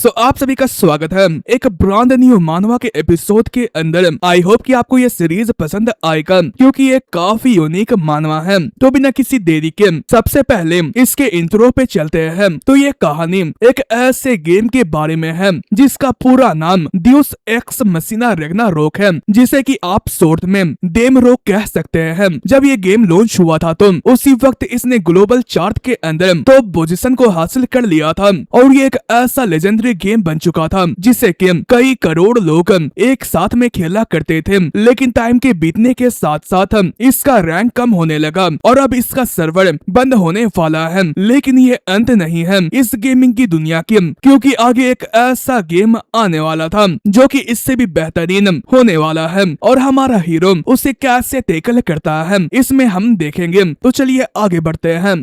सो आप सभी का स्वागत है एक ब्रांड न्यू मानवा के एपिसोड के अंदर। आई होप कि आपको ये सीरीज पसंद आएगा क्योंकि ये काफी यूनिक मानवा है। तो बिना किसी देरी के सबसे पहले इसके इंट्रो पे चलते हैं। तो ये कहानी एक ऐसे गेम के बारे में है जिसका पूरा नाम ड्यूस एक्स मशीना रैग्नारोक है, जिसे कि आप शॉर्ट में डेमरोक कह सकते हैं। जब ये गेम लॉन्च हुआ था तो उसी वक्त इसने ग्लोबल चार्ट के अंदर टॉप पोजीशन को हासिल कर लिया था और ये एक ऐसा लेजेंडरी गेम बन चुका था जिसे कि कई करोड़ लोग एक साथ में खेला करते थे। लेकिन टाइम के बीतने के साथ साथ इसका रैंक कम होने लगा और अब इसका सर्वर बंद होने वाला है। लेकिन ये अंत नहीं है इस गेमिंग की दुनिया की, क्योंकि आगे एक ऐसा गेम आने वाला था जो कि इससे भी बेहतरीन होने वाला है और हमारा हीरो उसे कैसे टैकल करता है इसमें हम देखेंगे। तो चलिए आगे बढ़ते हैं।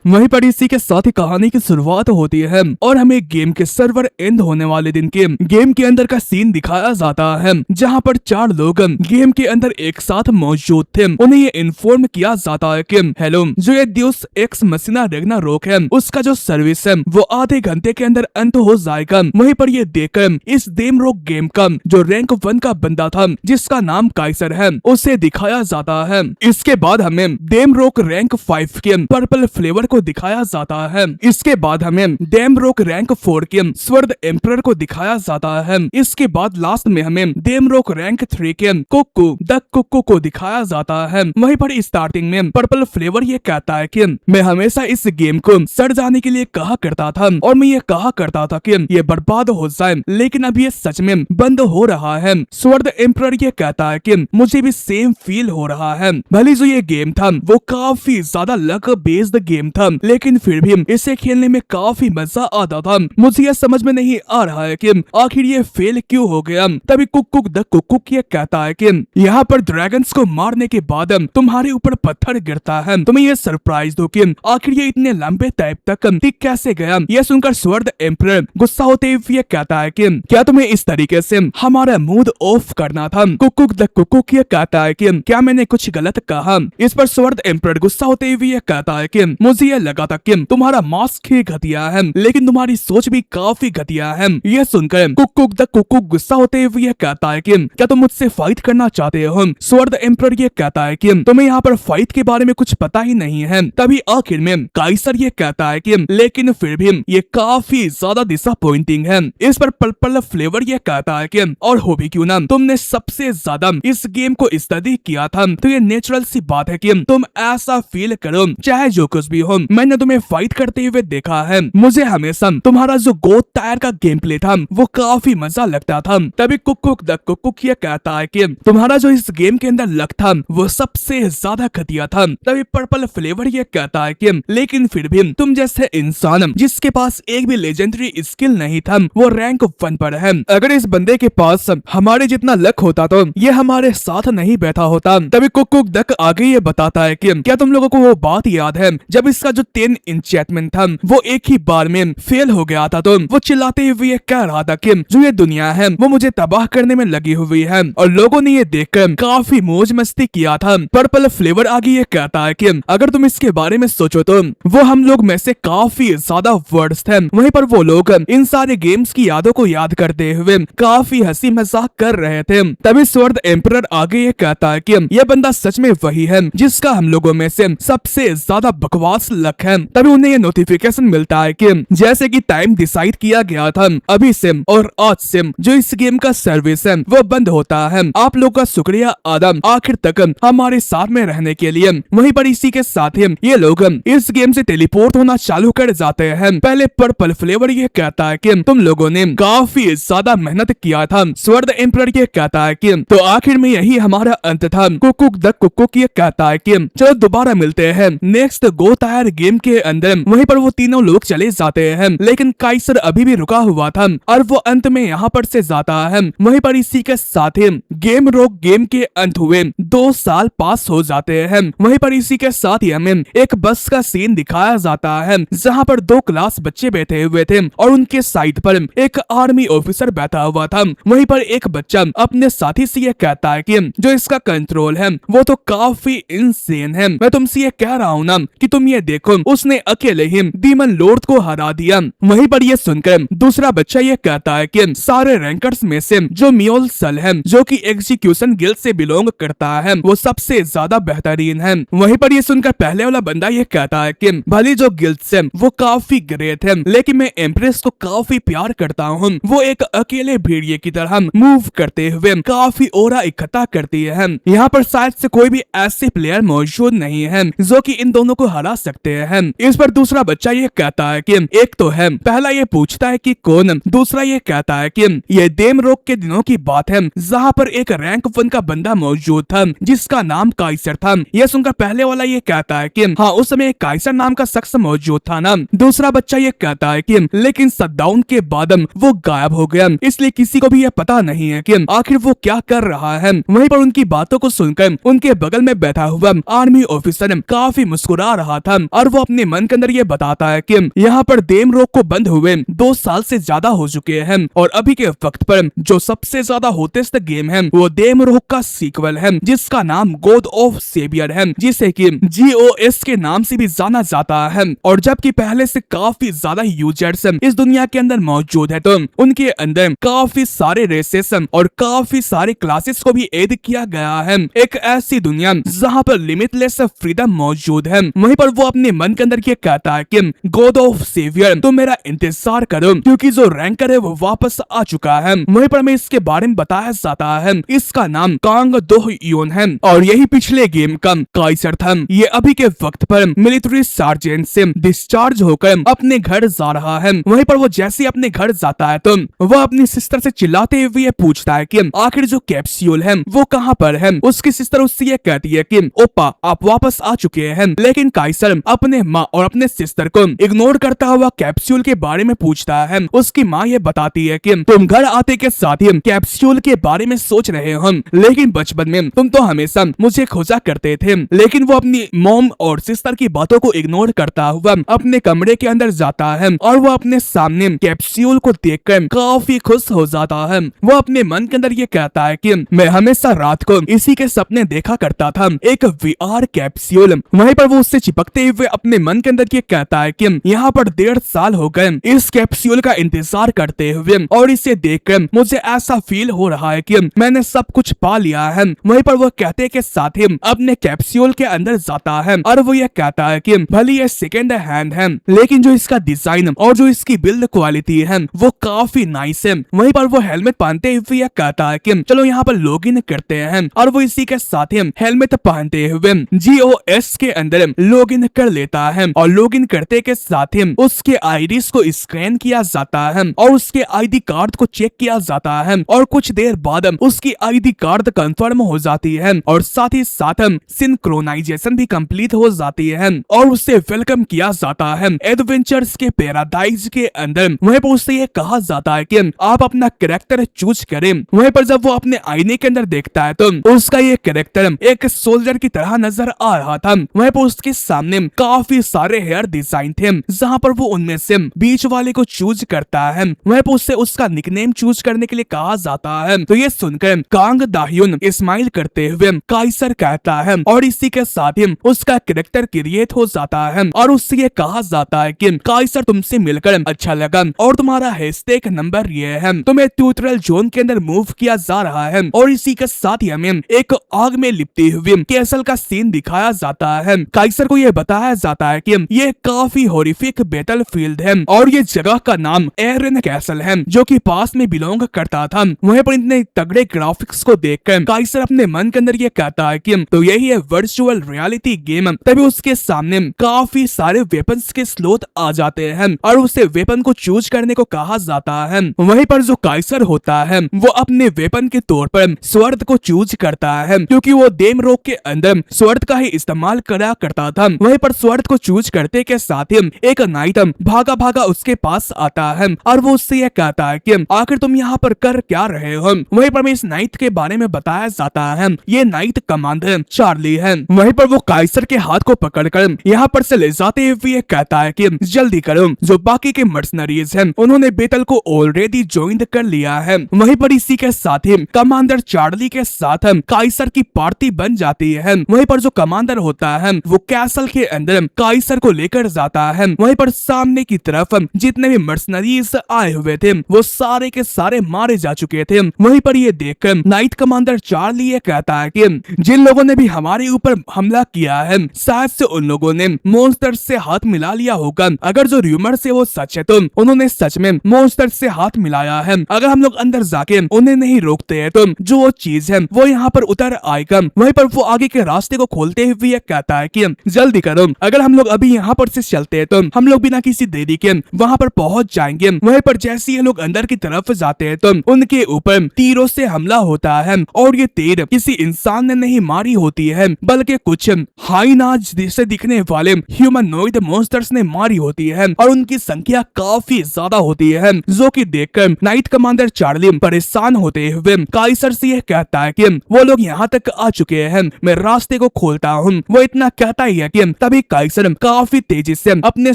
वहीं पर इसी के साथ ही कहानी की शुरुआत होती है और हमें गेम के सर्वर एंड होने वाले दिन के गेम के अंदर का सीन दिखाया जाता है, जहां पर 4 लोग गेम के अंदर एक साथ मौजूद थे। उन्हें ये इन्फॉर्म किया जाता है कि हेलो, जो ये ड्यूस एक्स मशीना रैग्नारोक है उसका जो सर्विस है वो आधे घंटे के अंदर अंत हो जाएगा। वहीं पर ये देखकर इस डेमरोक गेम का जो रैंक 1 का बंदा था जिसका नाम काइसर है उसे दिखाया जाता है। इसके बाद हमें डेमरोक रैंक 5 के पर्पल फ्लेवर को दिखाया जाता है। इसके बाद हमें डेमरोक रैंक 4 के स्वर्ड एम्परर को दिखाया जाता है। इसके बाद लास्ट में हमें डेमरोक रैंक 3 के कुक्कू द कुक्कू को दिखाया जाता है। वहीं पर स्टार्टिंग में पर्पल फ्लेवर ये कहता है कि मैं हमेशा इस गेम को सड़ जाने के लिए कहा करता था और मैं ये कहा करता था कि ये बर्बाद हो जाए, लेकिन अब ये सच में बंद हो रहा है। स्वर्ड एम्परर ये कहता है कि मुझे भी सेम फील हो रहा है। भले जो ये गेम था वो काफी ज्यादा लक बेस्ड गेम था, लेकिन फिर भी इसे खेलने में काफी मजा आता था। मुझे यह समझ में नहीं आ रहा है कि आखिर ये फेल क्यों हो गया। तभी कुक्कुक द कुक्कुक ये कहता है कि यहाँ पर ड्रैगन्स को मारने के बाद तुम्हारे ऊपर पत्थर गिरता है। तुम्हें ये सरप्राइज हो कि आखिर ये इतने लंबे टाइम तक टिक कैसे गया। यह सुनकर स्वर्ड एम्परर गुस्सा होते हुए ये कहता है कि क्या तुम्हें इस तरीके से हमारा मूड ऑफ करना था। कुक्कुक द कुक्कुक ये कहता है कि क्या मैंने कुछ गलत कहा। इस पर स्वर्ड एम्परर गुस्सा होते हुए ये कहता है कि मुझे यह लगा था कि तुम्हारा मास्क ही घटिया है, लेकिन तुम्हारी सोच भी काफी घटिया है। यह सुनकर कुक्कुक द कुक्कुक गुस्सा होते हुए यह कहता है कि क्या तुम मुझसे फाइट करना चाहते हो। स्वर्ड एम्परर ये कहता है कि तुम्हें यहाँ पर फाइट के बारे में कुछ पता ही नहीं है। तभी आखिर में काइसर ये कहता है कि लेकिन फिर भी ये काफी ज्यादा डिसअपॉइंटिंग है। इस पर पर्पल फ्लेवर ये कहता है कि और हो भी क्यों ना, तुमने सबसे ज्यादा इस गेम को स्टडी किया था तो ये नेचुरल सी बात है कि तुम ऐसा फील करो चाहे जो कुछ भी हो। मैंने तुम्हें फाइट करते हुए देखा है, मुझे हमेशा तुम्हारा जो गोद टायर का गेम प्ले था वो काफी मजा लगता था। तभी कुक्कुक द कुक्कुक ये कहता है कि तुम्हारा जो इस गेम के अंदर लक था वो सबसे ज्यादा घटिया था। तभी पर्पल फ्लेवर ये कहता है कि लेकिन फिर भी तुम जैसे इंसान जिसके पास एक भी लेजेंडरी स्किल नहीं था वो रैंक 1 पर है। अगर इस बंदे के पास हमारे जितना लक होता तो ये हमारे साथ नहीं बैठा होता। तभी कुक्कुक डक आगे ये बताता है कि क्या तुम लोगों को वो बात याद है जब इसका जो 10 इंचेंटमेंट था वो एक ही बार में फेल हो गया था, तो वो चिल्लाते हुए कह रहा था कि जो ये दुनिया है वो मुझे तबाह करने में लगी हुई है और लोगों ने ये देखकर काफी मौज मस्ती किया था। पर्पल फ्लेवर आगे ये कहता है कि अगर तुम इसके बारे में सोचो तो वो हम लोग में से काफी ज्यादा वर्ड्स थे। वहीं पर वो लोग इन सारे गेम्स की यादों को याद करते हुए काफी हंसी मजाक कर रहे थे। तभी स्वर्ड एम्परर आगे ये कहता है कि यह बंदा सच में वही है जिसका हम लोगों में से सबसे ज्यादा बकवास लक है। तभी उन्हें ये नोटिफिकेशन मिलता है कि जैसे कि टाइम डिसाइड किया गया था अभी से और आज से जो इस गेम का सर्विस है वो बंद होता है। आप लोग का शुक्रिया आदम आखिर तक हमारे साथ में रहने के लिए। वहीं पर इसी के साथ ही ये लोग इस गेम से टेलीपोर्ट होना चालू कर जाते हैं। पहले पर्पल फ्लेवर ये कहता है कि तुम लोगों ने काफी ज्यादा मेहनत किया था। स्वर्ड एम्परर ये कहता है कि तो आखिर में यही हमारा अंत था। कुक्कुक द कुक्कुक ये कहता है कि चलो दोबारा मिलते हैं नेक्स्ट गो टायर गेम के अंदर। वहीं पर वो तीनों लोग चले जाते हैं, लेकिन काइसर अभी भी रुका हुआ था और वो अंत में यहाँ पर से जाता है। वहीं पर इसी के साथ ही गेम रोक गेम के अंत हुए 2 साल पास हो जाते हैं। वहीं पर इसी के साथ ही हमें एक बस का सीन दिखाया जाता है जहाँ पर 2 क्लास बच्चे बैठे हुए थे और उनके साइड पर एक आर्मी ऑफिसर बैठा हुआ था। वहीं पर एक बच्चा अपने साथी से ये कहता है कि जो इसका कंट्रोल है वो तो काफी इंसेन है। मैं तुमसे ये कह रहा हूँ ना कि तुम ये देखो उसने अकेले ही डीमन लॉर्ड को हरा दिया। वहीं पर ये सुनकर दूसरा बच्चा ये कहता है कि सारे रैंकर्स में से जो मियोल सल है, जो कि एग्जीक्यूशन गिल्ड से बिलोंग करता है, वो सबसे ज्यादा बेहतरीन है। वहीं पर ये सुनकर पहले वाला बंदा ये कहता है कि भले जो गिल्ड से वो काफी ग्रेट है, लेकिन मैं एम्प्रेस को काफी प्यार करता हूँ। वो एक अकेले भेड़िए की तरह मूव करते हुए काफी ओरा इकट्ठा करती है। यहाँ पर शायद से कोई भी ऐसे प्लेयर मौजूद नहीं है जो कि इन दोनों को हरा सकते हैं। इस पर दूसरा बच्चा ये कहता है कि एक तो है, पहला ये पूछता है कि कौन, दूसरा ये कहता है कि ये देम रोक के दिनों की बात है जहाँ पर एक रैंक 1 का बंदा मौजूद था जिसका नाम काइसर था। यह सुनकर पहले वाला ये कहता है कि हाँ, उस समय एक काइसर नाम का शख्स मौजूद था ना। दूसरा बच्चा ये कहता है कि लेकिन शटडाउन के बाद वो गायब हो गया, इसलिए किसी को भी यह पता नहीं है कि आखिर वो क्या कर रहा है। वहीं पर उनकी बातों को सुनकर उनके बगल में बैठा हुआ आर्मी ऑफिसर काफी मुस्कुरा रहा था और वो अपने मन के अंदर ये बताता है कि यहाँ पर देम रोक को बंद हुए 2 साल से ज्यादा हो चुके हैं और अभी के वक्त पर जो सबसे ज्यादा होटेस्ट गेम है वो देम रोक का सीक्वल है जिसका नाम गॉड ऑफ सेवियर है, जिसे कि GOS के नाम से भी जाना जाता है। और जबकि पहले से काफी ज्यादा यूजर्स इस दुनिया के अंदर मौजूद है, तो उनके अंदर काफी सारे रेसेस और काफी सारे क्लासेस को भी ऐड किया गया है। एक ऐसी दुनिया जहाँ पर लिमिटलेस फ्रीडम मौजूद है। वहीं पर वो अपने मन के अंदर ये कहता है कि गॉड ऑफ सेवियर तो मेरा इंतजार करो, क्योंकि जो रैंकर है वो वापस आ चुका है। वहीं पर मैं इसके बारे में बताया जाता है, इसका नाम कांग दो योन है और यही पिछले गेम का काइसर था। ये अभी के वक्त पर मिलिट्री सार्जेंट से डिस्चार्ज होकर अपने घर जा रहा है। वहीं पर वो जैसे अपने घर जाता है तो वो अपनी सिस्टर से चिल्लाते हुए ये पूछता है कि आखिर जो कैप्सूल है वो कहाँ पर है। उसकी सिस्टर उससे ये कहती है कि ओपा आप वापस आ चुके हैं, लेकिन काइसर अपने माँ और अपने सिस्टर को इग्नोर करता हुआ कैप्सूल के बारे में पूछता है। उसकी माँ ये बताती है कि तुम घर आते के साथ ही कैप्सूल के बारे में सोच रहे हो, लेकिन बचपन में तुम तो हमेशा मुझे खोजा करते थे। लेकिन वो अपनी मॉम और सिस्टर की बातों को इग्नोर करता हुआ अपने कमरे के अंदर जाता है और वो अपने सामने कैप्सूल को देखकर काफी खुश हो जाता है। वो अपने मन के अंदर ये कहता है कि मैं हमेशा रात को इसी के सपने देखा करता था, एक VR कैप्सूल। वहीं पर वो उससे चिपकते हुए अपने मन के अंदर ये कहता है कि यहाँ पर 1.5 साल हो गए इस कैप्सूल का इंतजार करते हुए और इसे देखकर मुझे ऐसा फील हो रहा है कि मैंने सब कुछ पा लिया है। वहीं पर वो कहते के साथ ही अपने कैप्सूल के अंदर जाता है और वो ये कहता है कि भले ये सेकेंड हैंड है, लेकिन जो इसका डिजाइन और जो इसकी बिल्ड क्वालिटी है वो काफी नाइस है। वहीं पर वो हेलमेट पहनते हुए यह कहता है कि चलो यहाँ पर लॉगिन करते हैं और वो इसी के साथ ही हेलमेट पहनते हुए GOS के अंदर लॉगिन कर लेता है और लॉगिन करते के साथ ही उसके आईडीज को स्कैन किया जाता है और उसके आईडी कार्ड को चेक किया जाता है और कुछ देर बाद उसकी आईडी कार्ड कंफर्म हो जाती है और साथ ही साथ सिंक्रोनाइजेशन भी कंप्लीट हो जाती है और उससे वेलकम किया जाता है एडवेंचर्स के पैराडाइज के अंदर। वहीं पर उससे ये कहा जाता है कि आप अपना कैरेक्टर चूज करें। वहीं पर जब वो अपने आईने के अंदर देखता है तो उसका ये कैरेक्टर एक सोल्जर की तरह नजर आ रहा था। वहीं पर उसके सामने काफी सारे हेयर डिजाइन थे, जहाँ पर वो उनमें से बीच वाले को चूज करता है। वहीं पर उससे उसका निकनेम चूज करने के लिए कहा जाता है। तो ये सुनकर कांग दाह्युन स्माइल करते हुए काइसर कहता है और इसी के साथ ही उसका कैरेक्टर क्रिएट हो जाता है और उससे ये कहा जाता है कि काइसर तुमसे मिलकर अच्छा लगा और तुम्हारा हैशटैग नंबर ये है। तुम्हें ट्यूटोरियल जोन के अंदर मूव किया जा रहा है और इसी के साथ ही हमें एक आग में लिपटी हुई कैसल का सीन दिखाया जाता है। काइसर को यह बताया जाता है कि ये काफी हॉरिफिक बैटल फील्ड है और ये जगह का नाम एरन कैसल है जो कि पास में बिलोंग करता था। वहीं पर इतने तगड़े ग्राफिक्स को देखकर काइसर अपने मन के अंदर ये कहता है कि तो यही है वर्चुअल रियलिटी गेम। तभी उसके सामने काफी सारे वेपन्स के स्लॉट आ जाते हैं और उसे वेपन को चूज करने को कहा जाता है। वहीं पर जो काइसर होता है वो अपने वेपन के तौर पर स्वर्ड को चूज करता है, क्योंकि वो देम रोक के अंदर स्वर्ड का ही इस्तेमाल करा करता था। वहीं पर स्वर्ड को चूज करते के साथ ही एक नाइट भागा भागा उसके पास आता है और वो उससे यह कहता है कि आखिर तुम यहाँ पर कर क्या रहे हो। वहीं पर इस नाइट के बारे में बताया जाता है, ये नाइट कमांडर चार्ली है। वहीं पर वो काइसर के हाथ को पकड़कर यहाँ पर से ले जाते हुए कहता है कि जल्दी करो, जो बाकी के मर्सनरीज हैं उन्होंने बैटल को ऑलरेडी ज्वाइन कर लिया है। वहीं पर इसी के साथ ही कमांडर चार्ली के साथ काइसर की पार्टी बन जाती है। वहीं पर जो कमांडर होता है वो कैसल के अंदर काइसर को लेकर जाता है। वहीं पर सामने की तरफ जितने भी मर्सनरीज आए हुए थे वो सारे के सारे मारे जा चुके थे। वहीं पर ये देखकर नाइट कमांडर चार्ली ये कहता है कि जिन लोगों ने भी हमारे ऊपर हमला किया है शायद से उन लोगों ने मॉन्स्टर से हाथ मिला लिया होगा। अगर जो र्यूमर से वो सच है तो उन्होंने सच में मॉन्स्टर से हाथ मिलाया है। अगर हम लोग अंदर जाके उन्हें नहीं रोकते हैं तो जो वो चीज है वो यहाँ पर उतर आएगा। वहीं पर वो आगे के रास्ते को खोलते हुए ये कहता है कि जल्दी करो, अगर हम लोग अभी यहाँ पर से चलते हैं तो हम लोग बिना किसी देरी के वहाँ पर पहुंच जाएंगे। वहीं पर जैसे ये लोग अंदर की तरफ जाते हैं तो उनके ऊपर तीरों से हमला होता है और ये तीर किसी इंसान ने नहीं मारी होती है बल्कि कुछ हाइनाज से दिखने वाले ह्यूमनॉइड मॉन्स्टर्स ने मारी होती है और उनकी संख्या काफी ज्यादा होती है, जो कि देखकर नाइट कमांडर चार्ली परेशान होते हुए काइसर से यह कहता है कि वो लोग यहाँ तक आ चुके हैं, मैं रास्ते को खोलता हूँ। वो इतना कहता ही है कि तभी काइसर काफी तेजी से अपने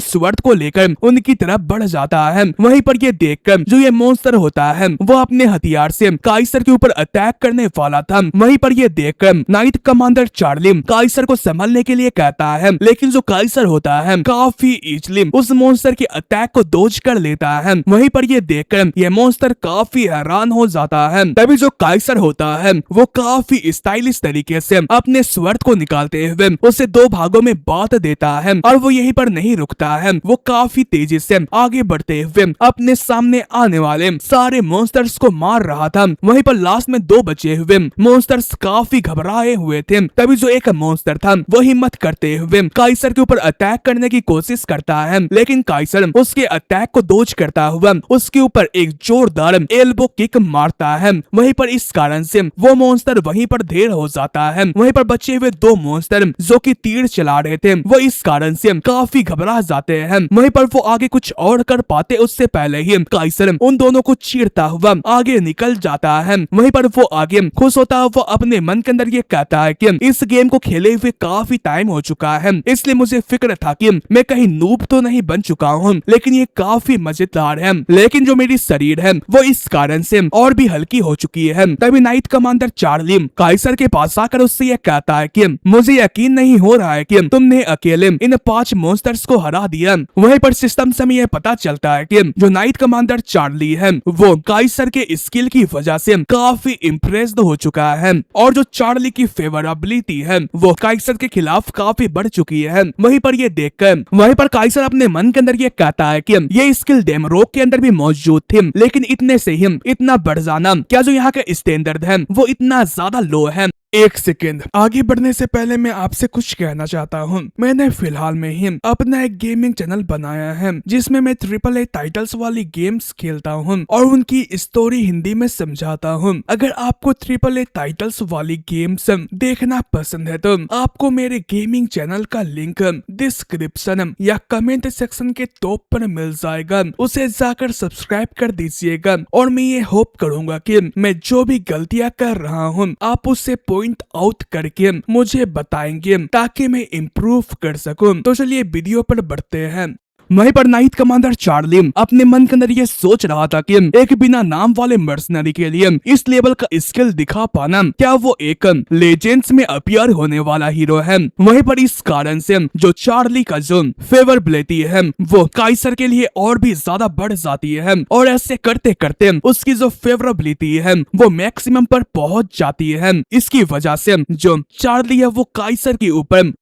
स्वॉर्ड को लेकर उनकी तरफ बढ़ जाता है। वहीं पर ये देखकर जो ये मॉन्स्टर होता है वो अपने हथियार से काइसर के ऊपर अटैक करने वाला था। वहीं पर ये देखकर नाइट कमांडर चार्ली काइसर को संभालने के लिए कहता है, लेकिन जो काइसर होता है काफी इजीली उस मॉन्स्टर के अटैक को डॉज कर लेता है। वहीं पर ये देखकर ये मॉन्स्टर काफी हैरान हो जाता है। तभी जो काइसर होता है वो काफी स्टाइलिश तरीके से अपने स्वॉर्ड को निकालते हुए उसे दो भागों में बांट देता है और वो यहीं पर नहीं रुकता है। वो काफी तेजी से आगे बढ़ते हुए अपने सामने आने वाले सारे मॉन्स्टर्स को मार रहा था। वहीं पर लास्ट में दो बचे हुए मॉन्स्टर्स काफी घबराए हुए थे। तभी जो एक मॉन्स्टर था वो हिम्मत करते हुए काइसर के ऊपर अटैक करने की कोशिश करता है, लेकिन काइसर उसके अटैक को डॉज करता हुआ उसके ऊपर एक जोरदार एल्बो किक मारता है। वहीं पर इस कारण से वो मॉन्स्टर वहीं पर ढेर हो जाता है। वहीं पर बचे हुए दो मॉन्स्टर जो कि तीर चला रहे थे वो इस कारण से काफी घबरा जाते हैं। वहीं पर वो आगे कुछ और कर पाते उससे पहले ही काइसर उन दोनों को चीरता हुआ आगे निकल जाता है। वहीं पर वो आगे खुश होता हुआ अपने मन के अंदर ये कहता है कि इस गेम को खेले हुए काफी टाइम हो चुका है, इसलिए मुझे फिक्र था कि मैं कहीं नूब तो नहीं बन चुका हूँ, लेकिन ये काफी मजेदार है। लेकिन जो मेरी शरीर है वो इस कारण से और भी हल्की हो चुकी है। तभी नाइट कमांडर चार्ली काइसर के पास आकर उससे यह कहता है कि मुझे यकीन नहीं हो रहा है कि तुमने अकेले इन 5 मॉन्स्टर्स को हरा दिया। वहीं पर सिस्टम से हमें यह पता चलता है कि जो नाइट कमांडर चार्ली है वो काइसर के स्किल की वजह से काफी इम्प्रेस्ड हो चुका है और जो चार्ली की फेवरेबिलिटी है वो काइसर के खिलाफ काफी बढ़ चुकी है। वहीं पर ये देखकर वहीं पर काइसर अपने मन के अंदर ये कहता है कि ये स्किल डेमरोक के अंदर भी मौजूद थी, लेकिन इतने से ही इतना बढ़ जाना, क्या जो यहाँ का स्टैंडर्ड है वो इतना ज्यादा लो है। एक सेकेंड आगे बढ़ने से पहले मैं आपसे कुछ कहना चाहता हूँ। मैंने फिलहाल में ही अपना एक गेमिंग चैनल बनाया है जिसमें मैं AAA टाइटल्स वाली गेम्स खेलता हूँ और उनकी स्टोरी हिंदी में समझाता हूँ। अगर आपको AAA टाइटल्स वाली गेम्स देखना पसंद है तो आपको मेरे गेमिंग चैनल का लिंक डिस्क्रिप्शन या कमेंट सेक्शन के टॉप पर मिल जाएगा, उसे जाकर सब्सक्राइब कर दीजिएगा। और मैं ये होप करूंगा कि मैं जो भी गलतियाँ कर रहा हूँ आप उससे पॉइंट आउट करके मुझे बताएंगे ताकि मैं इम्प्रूव कर सकूं। तो चलिए वीडियो पर बढ़ते हैं। वहीं पर नाइट कमांडर चार्ली अपने मन के अंदर ये सोच रहा था कि एक बिना नाम वाले मर्सनरी के लिए इस लेवल का स्किल दिखा पाना क्या वो एक लेजेंड्स में अपीयर होने वाला हीरो है। वहीं पर इस कारण से जो चार्ली का जो फेवरेबिलिटी है वो काइसर के लिए और भी ज्यादा बढ़ जाती है और ऐसे करते करते उसकी जो फेवरेबिलिटी है वो मैक्सिमम पर पहुंच जाती है। इसकी वजह से जो चार्ली है वो काइसर के ऊपर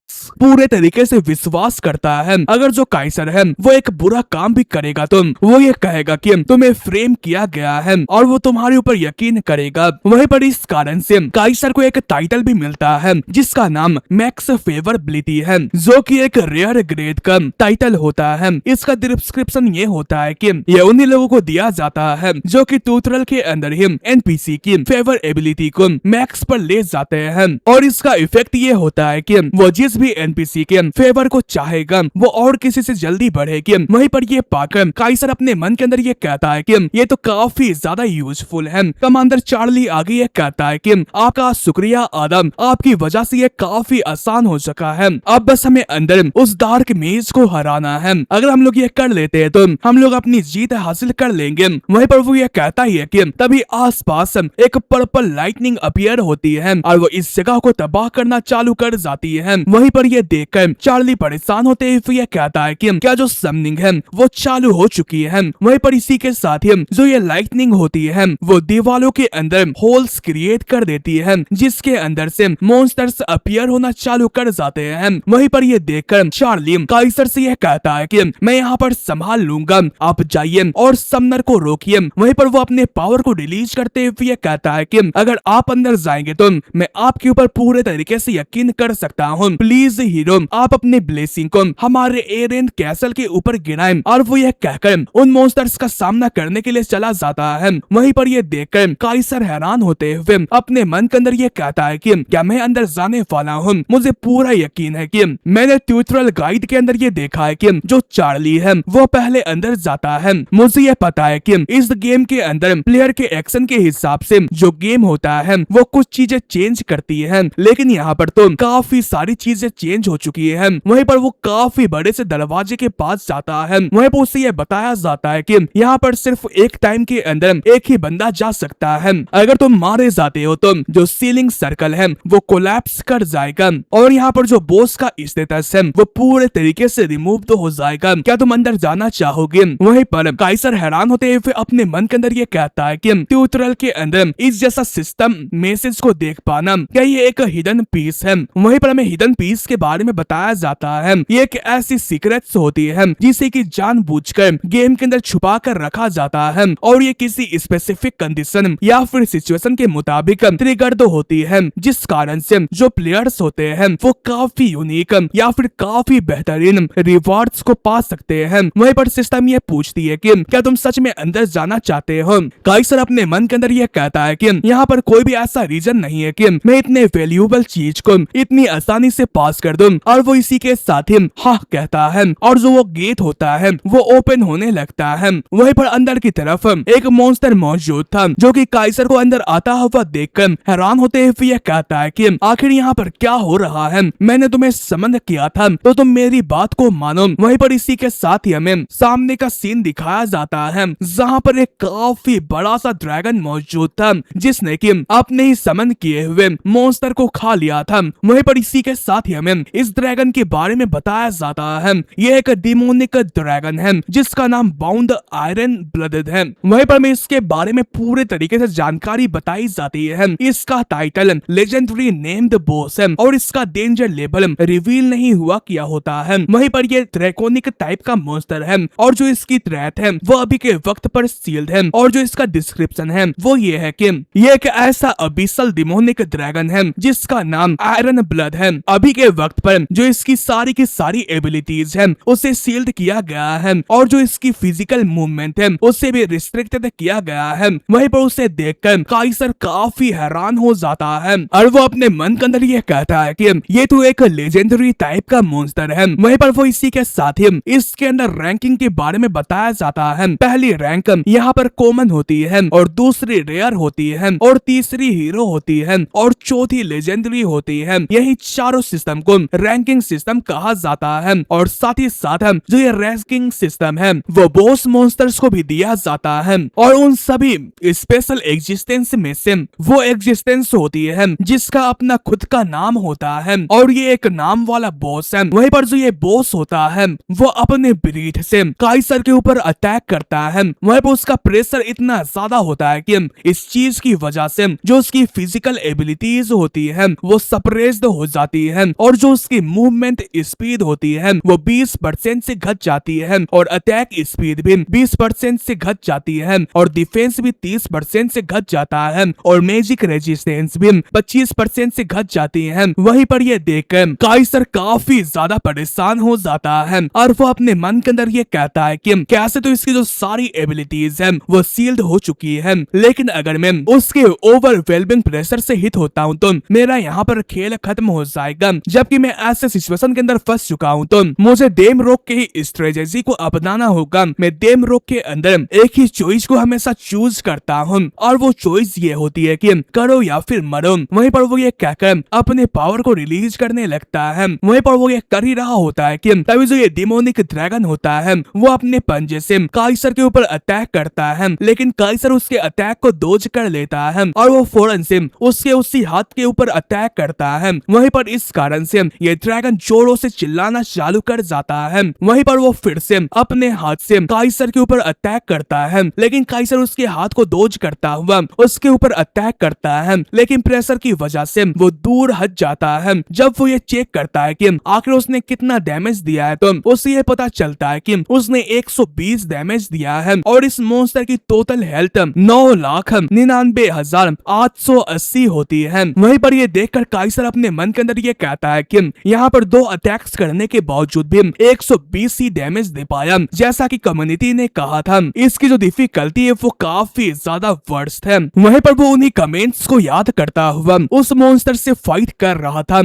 पूरे तरीके से विश्वास करता है। अगर जो काइसर है वो एक बुरा काम भी करेगा तो वो ये कहेगा कि तुम्हें फ्रेम किया गया है और वो तुम्हारे ऊपर यकीन करेगा। वहीं पर इस कारण से काइसर को एक टाइटल भी मिलता है जिसका नाम मैक्स फेवरेबिलिटी है, जो कि एक रेयर ग्रेड का टाइटल होता है। इसका डिस्क्रिप्शन ये होता है कि ये उन्हीं लोगों को दिया जाता है जो कि ट्यूटोरियल के अंदर ही एनपीसी की फेवरेबिलिटी को मैक्स पर ले जाते हैं और इसका इफेक्ट ये होता है कि वो जिस भी एनपीसी के फेवर को चाहेगा वो और किसी से जल्दी बढ़ेगी। वहीं पर ये पाकर काइसर अपने मन के अंदर ये कहता है कि ये तो काफी ज्यादा यूजफुल है। कमांडर चार्ली आगे ये कहता है कि आपका शुक्रिया आदम, आपकी वजह से ये काफी आसान हो सका है। अब बस हमें अंदर उस डार्क मेज को हराना है। अगर हम लोग ये कर लेते हैं तो हम लोग अपनी जीत हासिल कर लेंगे। वहीं पर वो ये कहता ही है कि तभी आसपास एक पर्पल लाइटनिंग अपीयर होती है और वो इस जगह को तबाह करना चालू कर जाती है। वहीं पर ये देखकर चार्ली परेशान होते हुए यह कहता है कि क्या जो समनिंग है वो चालू हो चुकी है। वहीं पर इसी के साथ ही जो ये लाइटनिंग होती है वो दीवारों के अंदर होल्स क्रिएट कर देती है, जिसके अंदर से मॉन्स्टर्स अपीयर होना चालू कर जाते हैं। वहीं पर ये देखकर चार्ली काइसर से यह कहता है कि मैं यहाँ पर संभाल लूंगा, आप जाइए और समनर को रोकिए। वहीं पर वो अपने पावर को रिलीज करते हुए यह कहता है कि अगर आप अंदर जाएंगे तो मैं आपके ऊपर पूरे तरीके से यकीन कर सकता हूँ। प्लीज हीरो, आप अपने ब्लेसिंग को हमारे एरेन कैसल के ऊपर गिराएं। और वो यह कहकर उन मॉन्स्टर्स का सामना करने के लिए चला जाता है। वहीं पर ये देखकर काइसर हैरान होते हुए अपने मन के अंदर ये कहता है कि क्या मैं अंदर जाने वाला हूँ। मुझे पूरा यकीन है कि मैंने ट्यूटोरियल गाइड के अंदर ये देखा है कि जो चार्ली है वो पहले अंदर जाता है। मुझे ये पता है कि इस गेम के अंदर प्लेयर के एक्शन के हिसाब से जो गेम होता है वो कुछ चीजें चेंज करती है, लेकिन यहाँ पर तो काफी सारी चीजें चेंज हो चुकी है। वहीं पर वो काफी बड़े से दरवाजे के पास जाता है। वहीं पर उसे यह बताया जाता है कि यहाँ पर सिर्फ एक टाइम के अंदर एक ही बंदा जा सकता है। अगर तुम मारे जाते हो तो जो सीलिंग सर्कल है वो कोलैप्स कर जाएगा और यहाँ पर जो बॉस का स्टेटस है वो पूरे तरीके से रिमूव तो हो जाएगा। क्या तुम अंदर जाना चाहोगे? वहीं पर काइसर हैरान होते हुए अपने मन के अंदर ये कहता है कि ट्यूटोरियल के अंदर इस जैसा सिस्टम मैसेज को देख पाना क्या ये एक हिडन पीस है। वहीं पर हमें हिडन पीस के बारे में बताया जाता है ये एक ऐसी सीक्रेट्स होती है जिसे कि जानबूझकर गेम के अंदर छुपा कर रखा जाता है और ये किसी स्पेसिफिक कंडीशन या फिर सिचुएशन के मुताबिक ट्रिगर्ड होती है, जिस कारण से जो प्लेयर्स होते हैं वो काफी यूनिक या फिर काफी बेहतरीन रिवॉर्ड्स को पा सकते हैं। वहीं पर सिस्टम ये पूछती है कि क्या तुम सच में अंदर जाना चाहते हो? काइसर अपने मन के अंदर ये कहता है कि यहाँ पर कोई भी ऐसा रीजन नहीं है कि मैं इतने वैल्यूएबल चीज को इतनी आसानी से पास कर दूं। और वो इसी के साथ ही हाँ कहता है और जो वो गेट होता है वो ओपन होने लगता है। वहीं पर अंदर की तरफ एक मॉन्स्टर मौजूद था जो कि काइसर को अंदर आता हुआ देखकर हैरान होते हुए यह कहता है कि आखिर यहाँ पर क्या हो रहा है? मैंने तुम्हें समन किया था तो तुम मेरी बात को मानो। वहीं पर इसी के साथ ही हमें सामने का सीन दिखाया जाता है जहाँ पर एक काफी बड़ा सा ड्रैगन मौजूद था जिसने कि अपने ही समन किए हुए मॉन्स्टर को खा लिया था। वहीं पर इसी के साथ ही हमें इस ड्रैगन के बारे में बताया जाता है ये एक डिमोनिक ड्रैगन है जिसका नाम बाउंड आयरन ब्लडेड है। वहीं पर हमें इसके बारे में पूरे तरीके से जानकारी बताई जाती है। इसका टाइटल लेजेंडरी नेम्ड बॉस है और इसका डेंजर लेवल रिवील नहीं हुआ किया होता है। वहीं पर ये ड्रैकोनिक टाइप का मॉन्स्टर है और जो इसकी थ्रेट है वो अभी के वक्त पर सील्ड है और जो इसका डिस्क्रिप्शन है वो ये है कि ये एक ऐसा अबिसल डिमोनिक ड्रैगन है जिसका नाम आयरन ब्लड है। अभी के वक्त पर जो इसकी सारी की सारी एबिलिटीज है उसे सील्ड किया गया है और जो इसकी फिजिकल मूवमेंट है उसे भी रिस्ट्रिक्टेड किया गया है। वहीं पर उसे देखकर काइसर काफी हैरान हो जाता है और वो अपने मन के अंदर ये कहता है कि ये तो एक लेजेंडरी टाइप का मॉन्स्टर है। वहीं पर वो इसी के साथ ही इसके अंदर रैंकिंग के बारे में बताया जाता है। पहली रैंक यहाँ पर कॉमन होती है और दूसरी रेयर होती है और तीसरी हीरो होती है और चौथी लेजेंडरी होती है। यही चारों सिस्टम को रैंकिंग सिस्टम कहा जाता है और साथ ही साथ जो ये रैंकिंग सिस्टम है वो बॉस मॉन्स्टर्स को भी दिया जाता है और उन सभी स्पेशल एग्जिस्टेंस में से वो एग्जिस्टेंस होती है जिसका अपना खुद का नाम होता है और ये एक नाम वाला बॉस है। वहीं पर जो ये बॉस होता है वो अपने ब्रीथ से काइसर के ऊपर अटैक करता है। वहीं पर उसका प्रेशर इतना ज्यादा होता है कि इस चीज की वजह से जो उसकी फिजिकल एबिलिटीज होती है वो सप्रेस्ड हो जाती है और जो उसकी मूवमेंट स्पीड होती है वो 20% से घट जाती है और अटैक स्पीड भी 20% से घट जाती है और डिफेंस भी 30% से घट जाता है और मैजिक रेजिस्टेंस भी 25% से घट जाती है। वहीं पर ये देखकर काइसर काफी ज्यादा परेशान हो जाता है और वो अपने मन के अंदर ये कहता है कि कैसे तो इसकी जो सारी एबिलिटीज है वो सील्ड हो चुकी है, लेकिन अगर मैं उसके ओवरवेलमिंग प्रेशर से हिट होता हूँ तो मेरा यहाँ पर खेल खत्म हो जाएगा। जबकि मैं ऐसे सिचुएशन के अंदर फंस चुका हूँ तो मुझे डेम रॉक के स्ट्रेटेजी को अपनाना होगा। मैं डेम रॉक के अंदर एक ही चॉइस को हमेशा चूज करता हूँ और वो चॉइस ये होती है कि करो या फिर मरो। वहीं पर वो ये कहकर अपने पावर को रिलीज करने लगता है। वहीं पर वो ये कर ही रहा होता है कि तभी जो ये डिमोनिक ड्रैगन होता है वो अपने पंजे से काइसर के ऊपर अटैक करता है, लेकिन काइसर उसके अटैक को डॉज कर लेता है और वो फौरन से उसके उसी हाथ के ऊपर अटैक करता है। वहीं पर इस कारण कारण से ये ड्रैगन जोरों से चिल्लाना चालू कर जाता है। वहीं पर वो फिर से अपने हाथ से काइसर के ऊपर अटैक करता है, लेकिन काइसर उसके हाथ को डॉज करता हुआ उसके ऊपर अटैक करता है, लेकिन प्रेशर की वजह से वो दूर हट जाता है। जब वो ये चेक करता है कि आखिर उसने कितना डैमेज दिया है, तो उसे ये पता चलता है कि उसने 120 डैमेज दिया है और इस मॉन्स्टर की टोटल हेल्थ 9,99,880 होती है। वहीं पर ये देखकर काइसर अपने मन के अंदर ये कहता है कि यहाँ पर 2 अटैक्स करने के बावजूद भी 120 ही डैमेज दे पाया। जैसा कि कम्युनिटी ने कहा था, इसकी जो डिफिकल्टी है वो काफी ज्यादा वर्स्ट है। वहीं पर वो उन्हीं कमेंट्स को याद करता हुआ उस मॉन्स्टर से फाइट कर रहा था,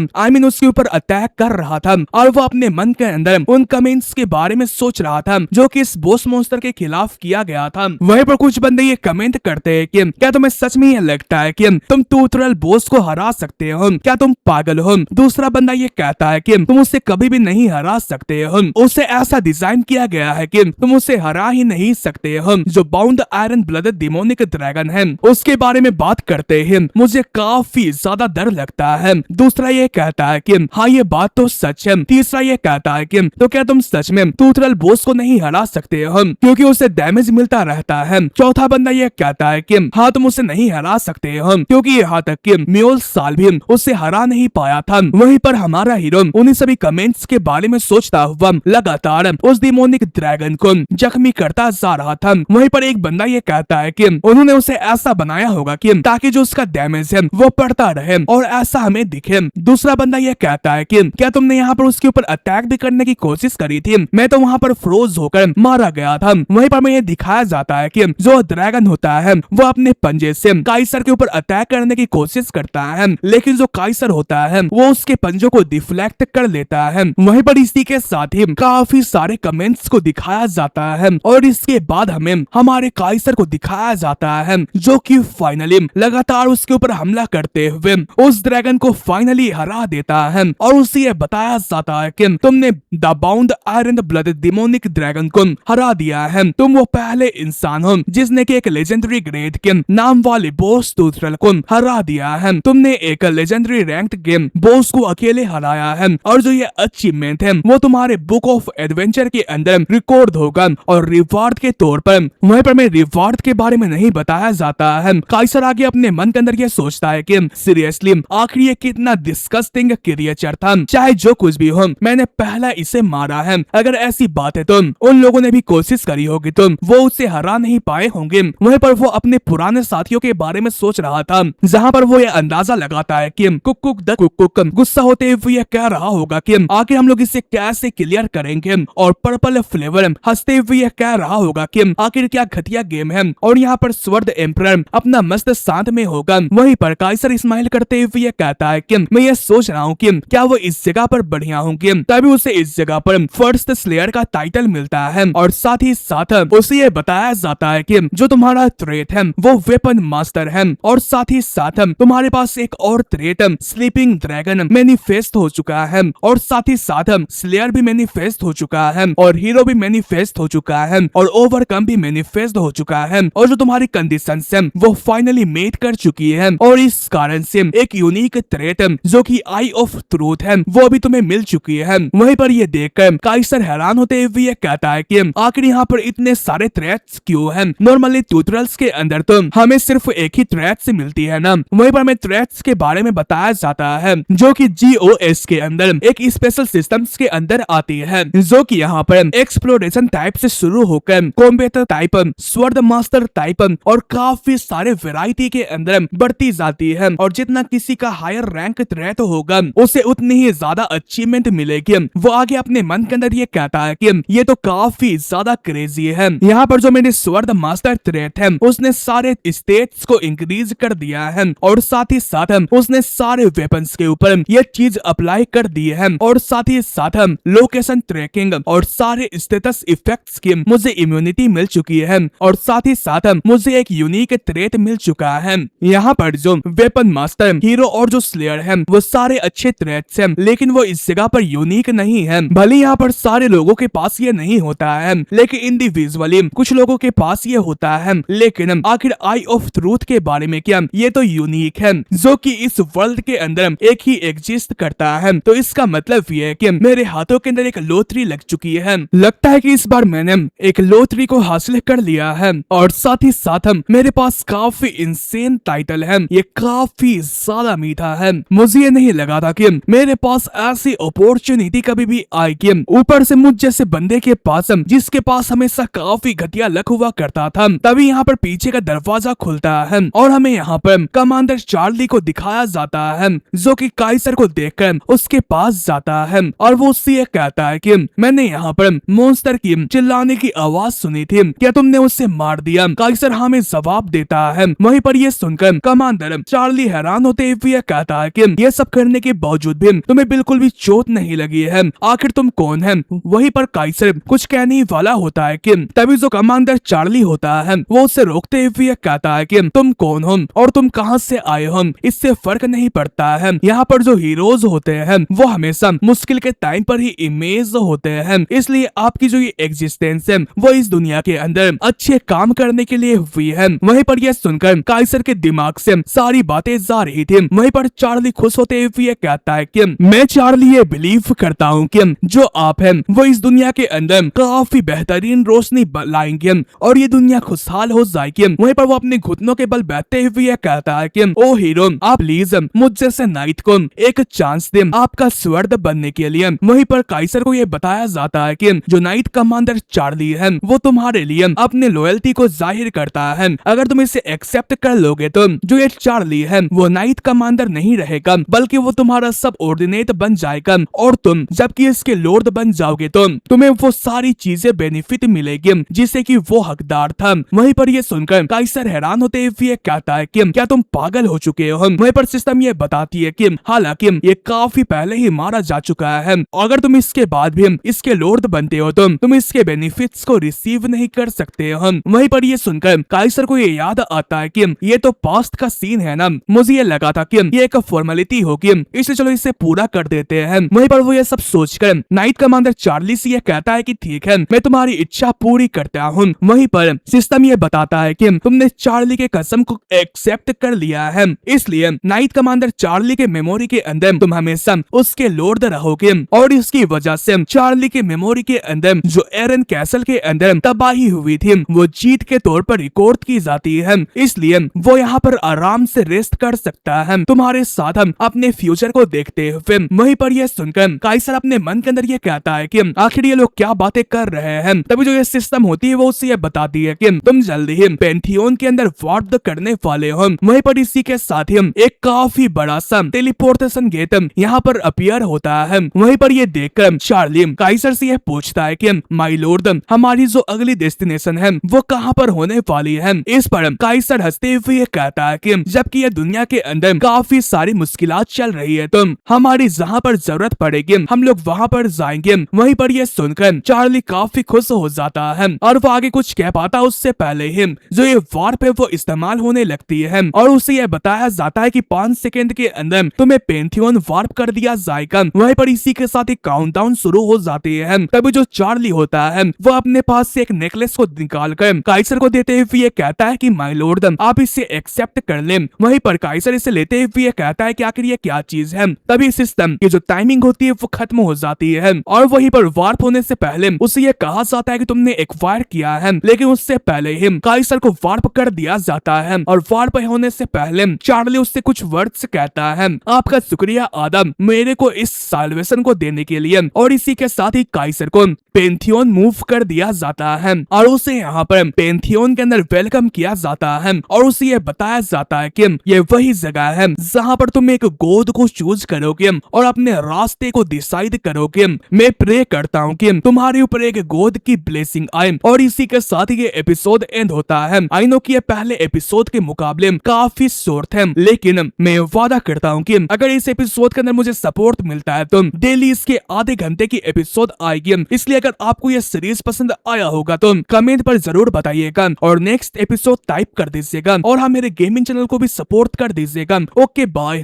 उसके ऊपर अटैक कर रहा था, और वो अपने मन के अंदर उन कमेंट्स के बारे में सोच रहा था जो कि इस बॉस मॉन्स्टर के खिलाफ किया गया था। वहीं पर कुछ बंदे ये कमेंट करते हैं कि क्या तुम्हें सच में ये लगता है कि तुम ट्यूटोरियल बॉस को हरा सकते हो? क्या तुम पागल हो? दूसरा बंदा ये कहता है कि तुम उसे कभी भी नहीं हरा सकते हो, उसे ऐसा डिजाइन किया गया है कि तुम उसे हरा ही नहीं सकते हो। जो bound iron blooded demonic dragon है उसके बारे में बात करते हैं मुझे काफी ज्यादा डर लगता है। दूसरा ये कहता है कि हाँ ये बात तो सच है। तीसरा ये कहता है कि तो क्या तुम सच में ट्यूटोरियल बॉस को नहीं हरा सकते हो क्योंकि उसे डैमेज मिलता रहता है? चौथा बंदा ये कहता है कि हाँ तुम उसे नहीं हरा सकते हो क्योंकि यहाँ तक कि म्योल साल भी उसे हरा नहीं पाया था। वहीं पर हमारा हीरो उन्हीं सभी कमेंट्स के बारे में सोचता हुआ लगातार उस डिमोनिक ड्रैगन को जख्मी करता जा रहा था। वहीं पर एक बंदा ये कहता है कि उन्होंने उसे ऐसा बनाया होगा कि ताकि जो उसका डैमेज है वो पड़ता रहे और ऐसा हमें दिखे। दूसरा बंदा ये कहता है कि क्या तुमने यहाँ पर उसके ऊपर अटैक भी करने की कोशिश करी थी? मैं तो वहाँ पर फ्रोज होकर मारा गया था। वहीं पर ये दिखाया जाता है कि जो ड्रैगन होता है वो अपने पंजे से काइसर के ऊपर अटैक करने की कोशिश करता है, लेकिन जो काइसर होता है वो उसके पंजों को डिफ्लेक्ट कर लेता है। वहीं पर इसी के साथ ही काफी सारे कमेंट्स को दिखाया जाता है और इसके बाद हमें हमारे काइसर को दिखाया जाता है जो कि फाइनली लगातार उसके ऊपर हमला करते हुए उस ड्रैगन को फाइनली हरा देता है। और उसे ये बताया जाता है कि तुमने the bound iron blooded demonic dragon को हरा दिया है। तुम वो पहले इंसान हो जिसने कि एक लेजेंडरी ग्रेड के नाम वाले बॉस ट्यूटोरियल को हरा दिया है। तुमने एक लेजेंडरी रैंक्ड गेम बॉस को अकेले हराया है और जो ये अचीवमेंट है वो तुम्हारे बुक ऑफ एडवेंचर के अंदर रिकॉर्ड होगा और रिवार्ड के तौर पर। वहीं पर मैं रिवार्ड के बारे में नहीं बताया जाता है। काइसर आगे अपने मन के अंदर ये सोचता है कि सीरियसली आखिर ये कितना डिस्गस्टिंग क्रिएचर था। चाहे जो कुछ भी हो मैंने पहला इसे मारा है। अगर ऐसी बात है तो उन लोगों ने भी कोशिश करी होगी तो वो उसे हरा नहीं पाए होंगे। वहीं पर वो अपने पुराने साथियों के बारे में सोच रहा था जहाँ पर वो ये अंदाजा लगाता है कि कुक द कुक गुस्सा होते हुए ये कह रहा होगा कि आखिर हम लोग इसे कैसे क्लियर करेंगे, और पर्पल फ्लेवर हंसते हुए ये कह रहा होगा कि आखिर क्या घटिया गेम है और यहाँ पर स्वर्ड एम्परर अपना मस्त शांत में होगा। वहीं पर काइसर स्माइल करते हुए ये कहता है कि मैं ये सोच रहा हूँ कि क्या वो इस जगह पर बढ़िया होंगे, तभी उसे इस जगह पर फर्स्ट स्लेयर का टाइटल मिलता है। और साथ ही साथ उसे ये बताया जाता है कि जो तुम्हारा थ्रेट है वो वेपन मास्टर है, और साथ ही साथ तुम्हारे पास एक और थ्रेट स्लीपिंग ड्रैगन मैनिफेस्ट हो चुका है, और साथ ही साथ स्लेयर भी मैनिफेस्ट हो चुका है, और हीरो भी मैनिफेस्ट हो चुका है, और ओवरकम भी मैनिफेस्ट हो चुका है, और जो तुम्हारी कंडीशन है वो फाइनली मेट कर चुकी है। और इस कारण से एक यूनिक थ्रेट जो कि आई ऑफ ट्रूथ है वो भी तुम्हें मिल चुकी है। वहीं पर ये देखकर काइसर हैरान होते हुए ये कहता है कि आखिर यहाँ पर इतने सारे थ्रेट्स क्यों हैं? नॉर्मली ट्यूटोरियल्स के अंदर तो हमें सिर्फ एक ही थ्रेट्स मिलती है ना। वहीं पर हमें थ्रेट्स के बारे में बताया जाता है जो कि GOS के अंदर एक स्पेशल सिस्टम्स के अंदर आती है, जो कि यहाँ पर एक्सप्लोरेशन टाइप से शुरू होकर combat type, sword master type और काफी सारे वैरायटी के अंदर बढ़ती जाती है। और जितना किसी का हायर रैंक थ्रेट होगा उसे उतनी ही ज्यादा अचीवमेंट मिलेगी। वो आगे अपने मन के अंदर ये कहता है कि ये तो काफी ज्यादा क्रेजी है। यहाँ पर जो मेरे स्वर्ड मास्टर थ्रेट है उसने सारे स्टेट्स को इंक्रीज कर दिया है, और साथ ही साथ उसने सारे वेपन्स के ऊपर ये चीज अप्लाई कर दी है, और साथ ही साथ लोकेशन ट्रैकिंग और सारे स्टेटस इफेक्ट्स की मुझे इम्यूनिटी मिल चुकी है, और साथ ही साथ मुझे एक यूनिक थ्रेट मिल चुका है। यहाँ पर जो वेपन मास्टर, हीरो और जो स्लेयर है वो सारे अच्छे थ्रेट्स हैं, लेकिन वो इस जगह पर यूनिक नहीं है। भले यहाँ पर सारे लोगों के पास ये नहीं होता है, लेकिन इंडिविजुअली कुछ लोगों के पास ये होता है। लेकिन आखिर आई ऑफ ट्रूथ के बारे में क्या, ये तो यूनिक है जो कि इस वर्ल्ड के अंदर एक ही एग्जिस्ट एग्जिस्ट करता है, तो इसका मतलब ये है कि मेरे हाथों के अंदर एक लॉटरी लग चुकी है। लगता है कि इस बार मैंने एक लॉटरी को हासिल कर लिया है और साथ ही साथ मेरे पास काफी इंसेन टाइटल है। ये काफी ज्यादा मीठा है। मुझे ये नहीं लगा था कि मेरे पास ऐसी अपॉर्चुनिटी कभी भी आएगी। ऊपर से मुझ जैसे बंदे के पास जिसके पास हमेशा काफी घटिया लक हुआ करता था। तभी यहाँ पर पीछे का दरवाजा खुलता है और हमें यहाँ पर कमांडर चार्ली को दिखाया जाता है, जो कि काइसर को देखकर उसके पास जाता है और वो उससे ये कहता है कि मैंने यहाँ पर मॉन्स्टर की चिल्लाने की आवाज सुनी थी, क्या तुमने उसे मार दिया? काइसर हमें जवाब देता है। वहीं पर ये सुनकर कमांडर चार्ली हैरान होते हुए ये कहता है कि ये सब करने के बावजूद भी तुम्हें बिल्कुल भी चोट नहीं लगी है, आखिर तुम कौन है? वहीं पर काइसर कुछ कहने वाला होता है कि तभी जो कमांडर चार्ली होता है वो उसे रोकते हुए कहता है कि तुम कौन हो और तुम कहां से आए हो, इससे फर्क नहीं पड़ता है। यहाँ पर जो हीरोज होते हैं वो हमेशा मुश्किल के टाइम पर ही इमेज होते हैं, इसलिए आपकी जो ये एग्जिस्टेंस है वो इस दुनिया के अंदर अच्छे काम करने के लिए हुई है। वहीं पर यह सुनकर काइसर के दिमाग से सारी बातें जा रही थी। वहीं पर चार्ली खुश होते हुए कहता है कि मैं चार्ली ये बिलीव करता हूँ कि जो आप हैं वो इस दुनिया के अंदर काफी बेहतरीन रोशनी लाएंगे और ये दुनिया खुशहाल हो जाएगी। वहीं पर वो अपने घुटनों के बल बैठते हुए कहता है कि ओ हीरो, आप प्लीज मुझ जैसे नाइट को एक चांस दे आपका स्वर्ड बनने के लिए। वहीं पर काइसर को ये बताया जाता है कि जो नाइट कमांडर चार्ली है वो तुम्हारे लिए अपने लॉयल्टी को जाहिर करता है। अगर तुम इसे एक्सेप्ट कर लोगे तो जो ये चार्ली है वो नाइट कमांडर नहीं रहेगा, बल्कि वो तुम्हारा सब ऑर्डिनेट बन जाएगा और तुम जबकि इसके लॉर्ड बन जाओगे तो तुम्हें वो सारी चीजें बेनिफिट मिलेगी जिसे कि वो हकदार था। वहीं पर ये सुनकर काइसर हैरान होते हुए कहता है कि क्या तुम पागल हो चुके हो? वहीं पर सिस्टम ये बताती है कि हालांकि ये काफी पहले ही मारा जा चुका है, अगर तुम इसके बाद भी इसके लॉर्ड बनते हो तो तुम इसके बेनिफिट्स को रिसीव नहीं कर सकते हो। वहीं पर ये सुनकर काइसर को ये याद आता है कि ये तो पास्ट का सीन है ना, मुझे ये लगा था कि ये एक फॉर्मेलिटी होगी, इसलिए चलो इसे पूरा कर देते हैं। वहीं पर वो ये सब सोचकर नाइट कमांडर चार्ली से ये कहता है कि ठीक है, मैं तुम्हारी इच्छा पूरी करता हूँ। वहीं पर सिस्टम ये बताता है कि तुमने चार्ली के कसम को एक्सेप्ट कर लिया है, इसलिए नाइट कमांडर चार्ली के मेमोरी के अंदर तुम हमेशा उसके लॉर्ड रहोगे और इसकी वजह से चार्ली के मेमोरी के अंदर जो एरन कैसल के अंदर तबाही हुई थी वो जीत के तौर पर रिकॉर्ड की जाती है, इसलिए वो यहाँ पर आराम से रेस्ट कर सकता है तुम्हारे साथ हम अपने फ्यूचर को देखते हुए। वहीं पर यह सुनकर काइसर अपने मन के अंदर ये कहता है कि आखिर ये लोग क्या बातें कर रहे हैं। तभी जो ये सिस्टम होती है वो उससे ये बताती है कि तुम जल्दी ही पेंथियोन के अंदर वार्प करने वाले हो। वहीं पर इसी के साथ ही एक काफी बड़ा सा टेलीपोर्टेशन गेट यहाँ पर अपीयर होता है। वहीं पर ये देखकर चार्ली काइसर से यह पूछता है कि माय लॉर्ड, हमारी जो अगली डेस्टिनेशन है वो कहाँ पर होने वाली है? इस पर काइसर हंसते हुए कहता है कि जबकि यह दुनिया के अंदर काफी सारी मुश्किलात चल रही है तो हमारी जहाँ पर जरूरत पड़ेगी हम लोग वहाँ पर जाएंगे। वहीं पर यह सुनकर चार्ली काफी खुश हो जाता है और वो आगे कुछ कह पाता उससे पहले ही जो ये वार्प है वो इस्तेमाल होने लगती है और उसे यह बताया जाता है कि 5 सेकंड के अंदर तुम्हें पेंथियोन वार्प कर दिया जाएगा। वहीं पर इसी के साथ ही काउंटडाउन शुरू हो जाती है। तभी जो चार्ली होता है वो अपने पास से एक नेकलेस को निकाल कर काइसर को देते हुए ये कहता है कि माय लॉर्ड, आप इसे एक्सेप्ट कर लें। वहीं पर काइसर इसे लेते हुए कहता है कि आखिर ये क्या चीज है। तभी सिस्टम की जो टाइमिंग होती है वो खत्म हो जाती है और वहीं पर वार्प होने से पहले उसे ये कहा जाता है कि तुमने एक्वायर किया है, लेकिन उससे पहले ही काइसर को वार्प कर दिया जाता है और वार्प होने से पहले चार्ली उससे कुछ वर्ड्स कहता है, आपका शुक्रिया आदम मेरे को इस साल्वेशन को देने के लिए। और इसी के साथ ही काइसर को पेंथियोन मूव कर दिया जाता है और उसे यहाँ पर पेंथियोन के अंदर वेलकम किया जाता है और उसे ये बताया जाता है कि ये वही जगह है जहाँ पर तुम एक गोद को चूज करोगे और अपने रास्ते को डिसाइड करोगे। मैं प्रे करता हूँ कि तुम्हारे ऊपर एक गोद की ब्लेसिंग आए। और इसी के साथ ये एपिसोड एंड होता है। आई नो कि ये पहले एपिसोड के मुकाबले काफी शॉर्ट है, लेकिन मैं वादा करता हूँ कि अगर इस एपिसोड के अंदर मुझे सपोर्ट मिलता है तो डेली इसके आधे घंटे की एपिसोड आएगी। इसलिए अगर आपको ये सीरीज पसंद आया होगा तो कमेंट पर जरूर बताइएगा और नेक्स्ट एपिसोड टाइप कर दीजिएगा और हाँ मेरे गेमिंग चैनल को भी सपोर्ट कर दीजिएगा। Okay bye.